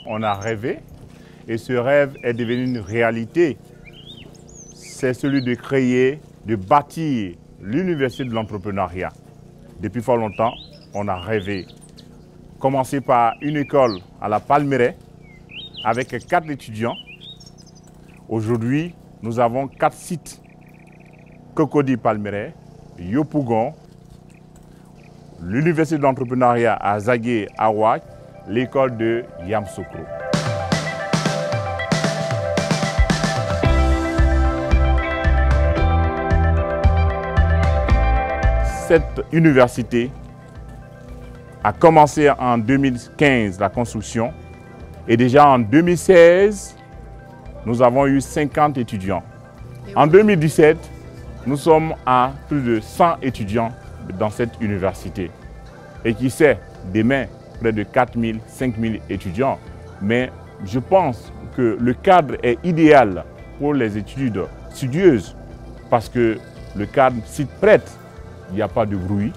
on a rêvé et ce rêve est devenu une réalité. C'est celui de créer, de bâtir l'université de l'entrepreneuriat. Depuis fort longtemps, on a rêvé. Commencer par une école à la Palmeraie avec 4 étudiants. Aujourd'hui, nous avons 4 sites. Cocody Palmeraie, Yopougon, l'université de l'entrepreneuriat à Zagué, Awak, l'école de Yamoussoukro. Cette université a commencé en 2015 la construction et déjà en 2016, nous avons eu 50 étudiants. En 2017, nous sommes à plus de 100 étudiants dans cette université. Et qui sait, demain, près de 4 000, 5 000 étudiants. Mais je pense que le cadre est idéal pour les études studieuses parce que le cadre s'y prête. Il n'y a pas de bruit.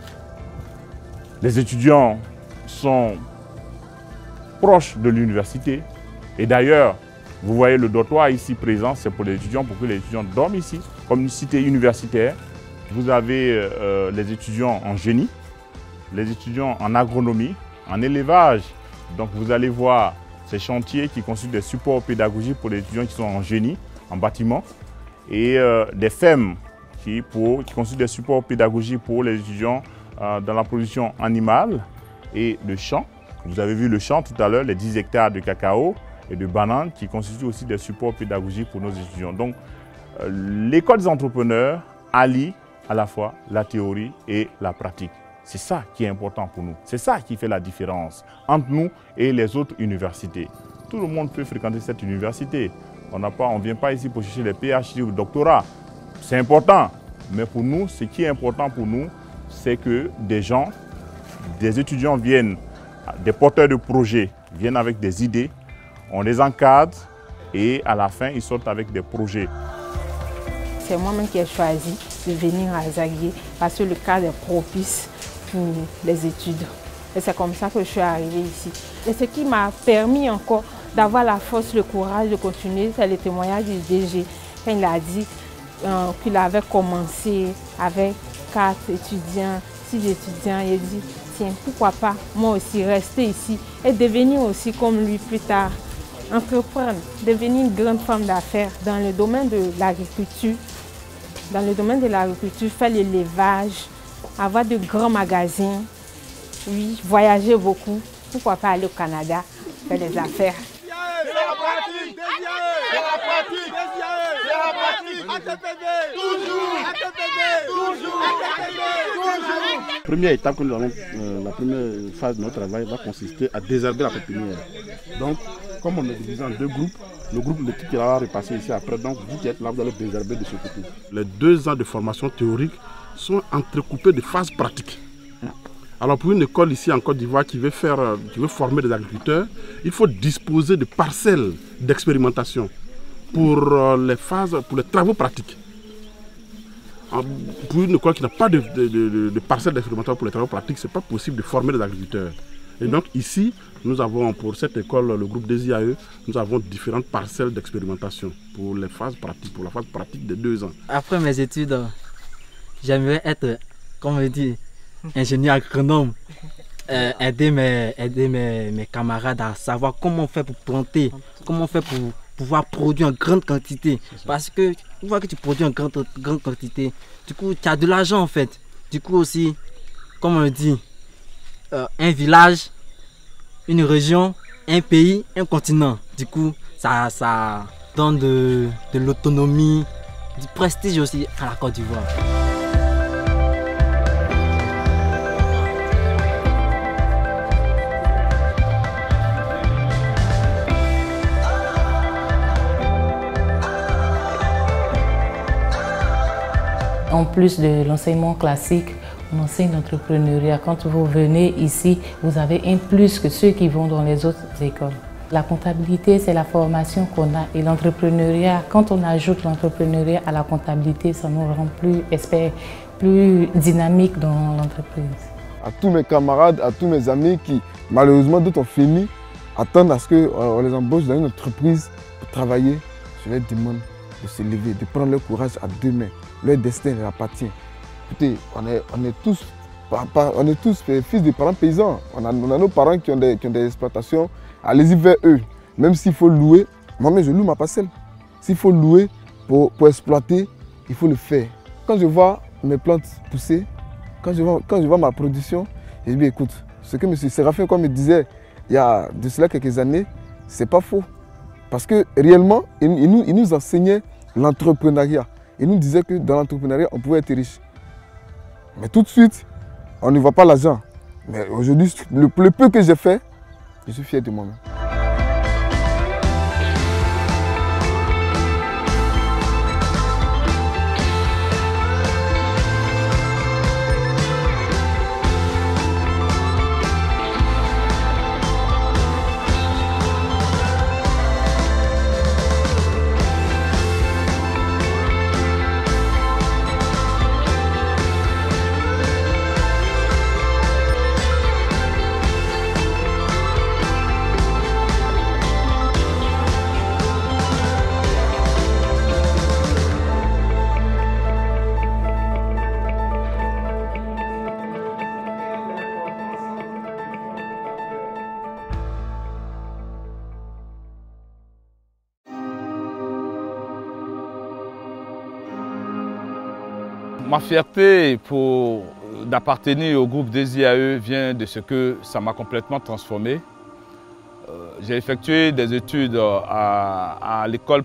Les étudiants sont proches de l'université. Et d'ailleurs, vous voyez le dortoir ici présent, c'est pour les étudiants, pour que les étudiants dorment ici, comme une cité universitaire. Vous avez les étudiants en génie, les étudiants en agronomie, en élevage. Donc vous allez voir ces chantiers qui constituent des supports pédagogiques pour les étudiants qui sont en génie, en bâtiment, et des FEM qui constituent des supports pédagogiques pour les étudiants dans la production animale et le champ. Vous avez vu le champ tout à l'heure, les 10 hectares de cacao et de bananes qui constituent aussi des supports pédagogiques pour nos étudiants. Donc l'école des entrepreneurs allie à la fois la théorie et la pratique. C'est ça qui est important pour nous. C'est ça qui fait la différence entre nous et les autres universités. Tout le monde peut fréquenter cette université. On ne vient pas ici pour chercher les PhD ou le doctorat. C'est important. Mais pour nous, ce qui est important pour nous, c'est que des étudiants viennent, des porteurs de projets viennent avec des idées, on les encadre et à la fin, ils sortent avec des projets. C'est moi-même qui ai choisi de venir à Zagué parce que le cadre est propice pour les études. Et c'est comme ça que je suis arrivée ici. Et ce qui m'a permis encore d'avoir la force, le courage de continuer, c'est le témoignage du DG. Quand il a dit qu'il avait commencé avec 4 étudiants, 6 étudiants, il a dit, tiens, pourquoi pas moi aussi rester ici et devenir aussi comme lui plus tard. Entreprendre, devenir une grande femme d'affaires dans le domaine de l'agriculture. Dans le domaine de l'agriculture, faire l'élevage, avoir de grands magasins, oui, voyager beaucoup. Pourquoi pas aller au Canada, faire des affaires. Première étape que nous avons, la première phase de notre travail va consister à désherber la pépinière. Donc, comme on est divisé en 2 groupes, le groupe l'équipe qui va repasser ici après, donc vous qui êtes là, vous allez désherber de ce côté. Les 2 ans de formation théorique sont entrecoupés de phases pratiques. Alors pour une école ici en Côte d'Ivoire qui veut former des agriculteurs, il faut disposer de parcelles d'expérimentation pour les travaux pratiques. Pour une école qui n'a pas de parcelles d'expérimentation pour les travaux pratiques, ce n'est pas possible de former des agriculteurs. Et donc ici, nous avons pour cette école, le groupe des IAE, nous avons différentes parcelles d'expérimentation pour les phases pratiques, pour la phase pratique de 2 ans. Après mes études, j'aimerais être, comme on dit, ingénieur agronome, aider mes camarades à savoir comment on fait pour planter, comment on fait pour pouvoir produire en grande quantité. Parce que une fois que tu produis en grande quantité, du coup tu as de l'argent en fait. Du coup aussi, comme on dit, un village, une région, un pays, un continent. Du coup ça donne de l'autonomie, du prestige aussi à la Côte d'Ivoire. En plus de l'enseignement classique, on enseigne l'entrepreneuriat. Quand vous venez ici, vous avez un plus que ceux qui vont dans les autres écoles. La comptabilité, c'est la formation qu'on a. Et l'entrepreneuriat, quand on ajoute l'entrepreneuriat à la comptabilité, ça nous rend plus dynamique dans l'entreprise. À tous mes camarades, à tous mes amis qui, malheureusement, d'autres ont fini attendre à ce qu'on les embauche dans une entreprise pour travailler. Je leur demande de se lever, de prendre leur courage à deux mains. Leur destin leur appartient. Écoutez, on est tous fils de parents paysans. On a nos parents qui ont des exploitations. Allez-y vers eux. Même s'il faut louer, moi-même je loue ma parcelle. S'il faut louer pour exploiter, il faut le faire. Quand je vois mes plantes pousser, quand je vois ma production, je dis écoute, ce que M. Séraphin me disait il y a de cela quelques années, c'est pas faux. Parce que réellement, il nous enseignait l'entrepreneuriat. Il nous disait que dans l'entrepreneuriat, on pouvait être riche. Mais tout de suite, on ne voit pas l'argent. Mais aujourd'hui, le peu que j'ai fait, je suis fier de moi-même. Ma fierté d'appartenir au groupe des IAE vient de ce que ça m'a complètement transformé. J'ai effectué des études à l'école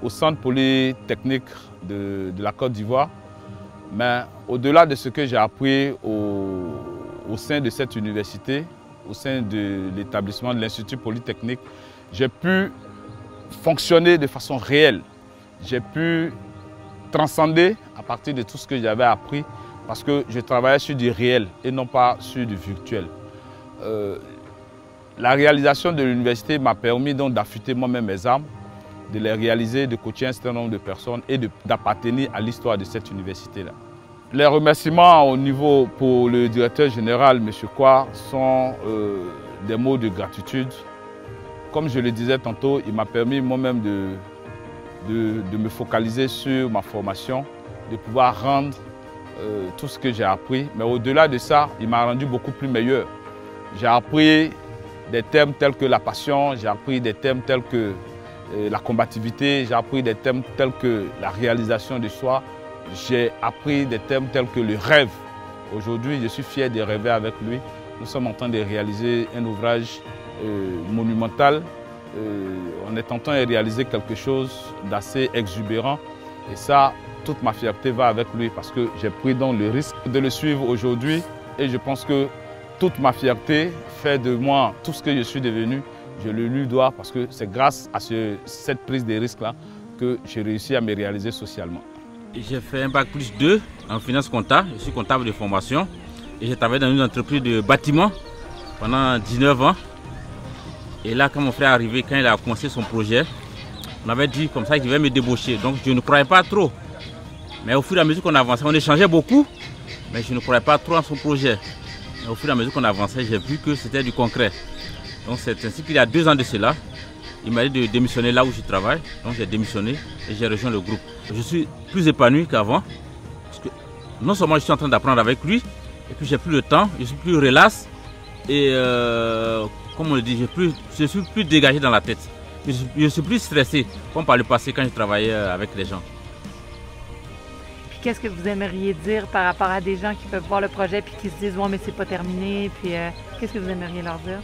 au centre polytechnique de la Côte d'Ivoire. Mais au-delà de ce que j'ai appris au sein de cette université, au sein de l'établissement de l'Institut polytechnique, j'ai pu fonctionner de façon réelle. J'ai pu transcender à partir de tout ce que j'avais appris parce que je travaillais sur du réel et non pas sur du virtuel. La réalisation de l'université m'a permis donc d'affûter moi-même mes armes, de les réaliser, de coacher un certain nombre de personnes et d'appartenir à l'histoire de cette université-là. Les remerciements au niveau pour le directeur général, M. Kwa, sont des mots de gratitude. Comme je le disais tantôt, il m'a permis moi-même de me focaliser sur ma formation, de pouvoir rendre tout ce que j'ai appris. Mais au-delà de ça, il m'a rendu beaucoup plus meilleur. J'ai appris des thèmes tels que la passion, j'ai appris des thèmes tels que la combativité, j'ai appris des thèmes tels que la réalisation de soi, j'ai appris des thèmes tels que le rêve. Aujourd'hui, je suis fier de rêver avec lui. Nous sommes en train de réaliser un ouvrage monumental. On est en train de réaliser quelque chose d'assez exubérant et ça, toute ma fierté va avec lui parce que j'ai pris donc le risque de le suivre aujourd'hui et je pense que toute ma fierté fait de moi tout ce que je suis devenu, je le lui dois parce que c'est grâce à cette prise de risque-là que j'ai réussi à me réaliser socialement. J'ai fait un bac plus 2 en finance comptable, je suis comptable de formation et j'ai travaillé dans une entreprise de bâtiment pendant 19 ans. Et là, quand mon frère est arrivé, quand il a commencé son projet, on avait dit comme ça qu'il devait me débaucher. Donc je ne croyais pas trop. Mais au fur et à mesure qu'on avançait, on échangeait beaucoup, mais je ne croyais pas trop en son projet. Mais au fur et à mesure qu'on avançait, j'ai vu que c'était du concret. Donc c'est ainsi qu'il y a 2 ans de cela, il m'a dit de démissionner là où je travaille. Donc j'ai démissionné et j'ai rejoint le groupe. Je suis plus épanoui qu'avant. Parce que non seulement je suis en train d'apprendre avec lui, et puis j'ai plus le temps, je suis plus relax. Et comme on le dit, je suis plus dégagé dans la tête. Je suis plus stressé, comme par le passé quand je travaillais avec les gens. Puis qu'est-ce que vous aimeriez dire par rapport à des gens qui peuvent voir le projet et qui se disent « Ouais, mais c'est pas terminé ». Puis qu'est-ce que vous aimeriez leur dire?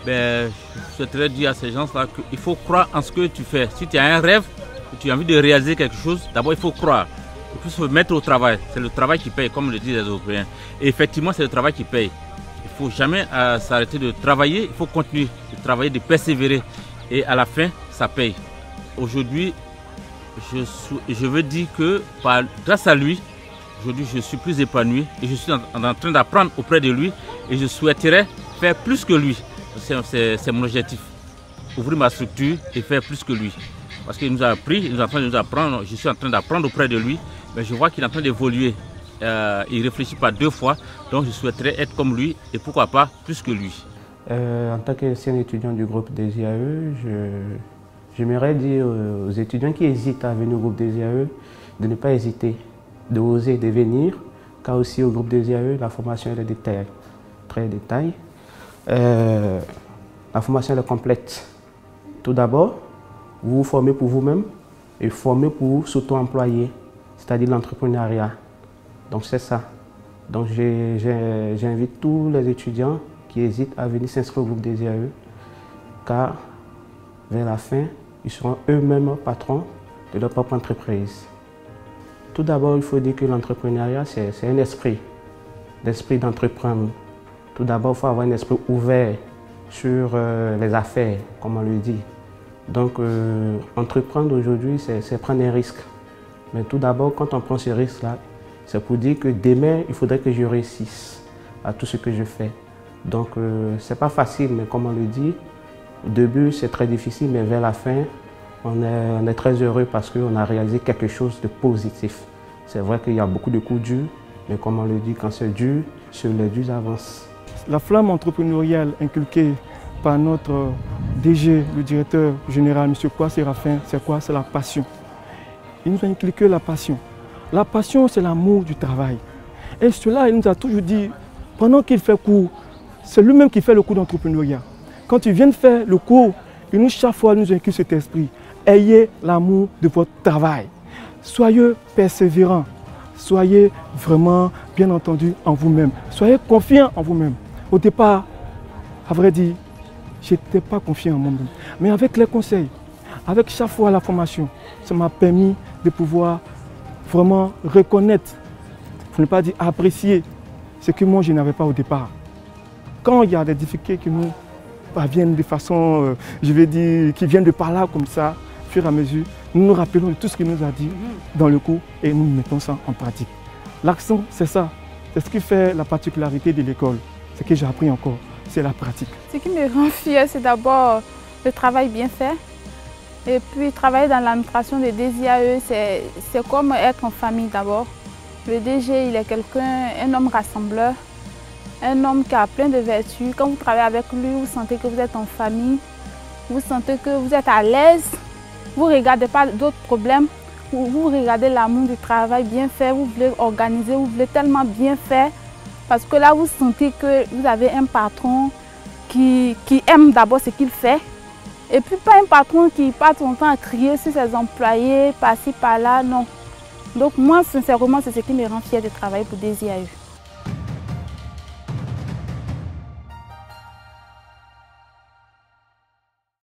Ben, je souhaiterais dire à ces gens-là qu'il faut croire en ce que tu fais. Si tu as un rêve, que tu as envie de réaliser quelque chose, d'abord il faut croire. Il faut se mettre au travail. C'est le travail qui paye, comme le disent les Européens. Et effectivement, c'est le travail qui paye. Il ne faut jamais s'arrêter de travailler, il faut continuer de travailler, de persévérer. Et à la fin, ça paye. Aujourd'hui, je veux dire que grâce à lui, aujourd'hui je suis plus épanoui et je suis en train d'apprendre auprès de lui et je souhaiterais faire plus que lui. C'est mon objectif. Ouvrir ma structure et faire plus que lui. Parce qu'il nous a appris, il est en train de nous apprendre, je suis en train d'apprendre auprès de lui, mais je vois qu'il est en train d'évoluer. Il ne réfléchit pas 2 fois, donc je souhaiterais être comme lui et pourquoi pas plus que lui. En tant qu'ancien étudiant du groupe des IAE, j'aimerais dire aux étudiants qui hésitent à venir au groupe des IAE de ne pas hésiter, de oser, de venir, car aussi au groupe des IAE, la formation elle est très détaillée. La formation elle est complète. Tout d'abord, vous vous formez pour vous-même et formez pour s'auto-employer, c'est-à-dire l'entrepreneuriat. Donc c'est ça. Donc j'invite tous les étudiants qui hésitent à venir s'inscrire au groupe des IAE, car vers la fin, ils seront eux-mêmes patrons de leur propre entreprise. Tout d'abord, il faut dire que l'entrepreneuriat, c'est un esprit, l'esprit d'entreprendre. Tout d'abord, il faut avoir un esprit ouvert sur les affaires, comme on le dit. Donc, entreprendre aujourd'hui, c'est prendre un risque. Mais tout d'abord, quand on prend ce risque-là, c'est pour dire que demain, il faudrait que je réussisse à tout ce que je fais. Donc, ce n'est pas facile, mais comme on le dit, au début, c'est très difficile, mais vers la fin, on est très heureux parce qu'on a réalisé quelque chose de positif. C'est vrai qu'il y a beaucoup de coups durs, mais comme on le dit, quand c'est dur, sur les durs avancent. La flamme entrepreneuriale inculquée par notre DG, le directeur général, M. Kwa Séraphin, c'est quoi? C'est la passion. Il nous a inculqué la passion. La passion, c'est l'amour du travail. Et cela, il nous a toujours dit, pendant qu'il fait cours, c'est lui-même qui fait le cours d'entrepreneuriat. Quand il vient de faire le cours, chaque fois, il nous inculque cet esprit. Ayez l'amour de votre travail. Soyez persévérants. Soyez vraiment, bien entendu, en vous-même. Soyez confiants en vous-même. Au départ, à vrai dire, je n'étais pas confiant en moi-même. Mais avec les conseils, avec chaque fois la formation, ça m'a permis de pouvoir vraiment reconnaître, pour ne pas dire apprécier, ce que moi je n'avais pas au départ. Quand il y a des difficultés qui nous parviennent de façon, je vais dire, qui viennent de par là comme ça, au fur et à mesure, nous nous rappelons de tout ce qu'il nous a dit dans le cours et nous mettons ça en pratique. L'accent, c'est ça. C'est ce qui fait la particularité de l'école. Ce que j'ai appris encore, c'est la pratique. Ce qui me rend fière, c'est d'abord le travail bien fait. Et puis travailler dans l'administration des DIAE, c'est comme être en famille d'abord. Le DG, il est quelqu'un, un homme rassembleur, un homme qui a plein de vertus. Quand vous travaillez avec lui, vous sentez que vous êtes en famille, vous sentez que vous êtes à l'aise, vous ne regardez pas d'autres problèmes, vous regardez l'amour du travail bien fait, vous voulez organiser, vous voulez tellement bien faire, parce que là vous sentez que vous avez un patron qui aime d'abord ce qu'il fait, et puis pas un patron qui passe son temps à crier sur ses employés, par-ci, par-là, non. Donc moi, sincèrement, c'est ce qui me rend fière de travailler pour des IAE.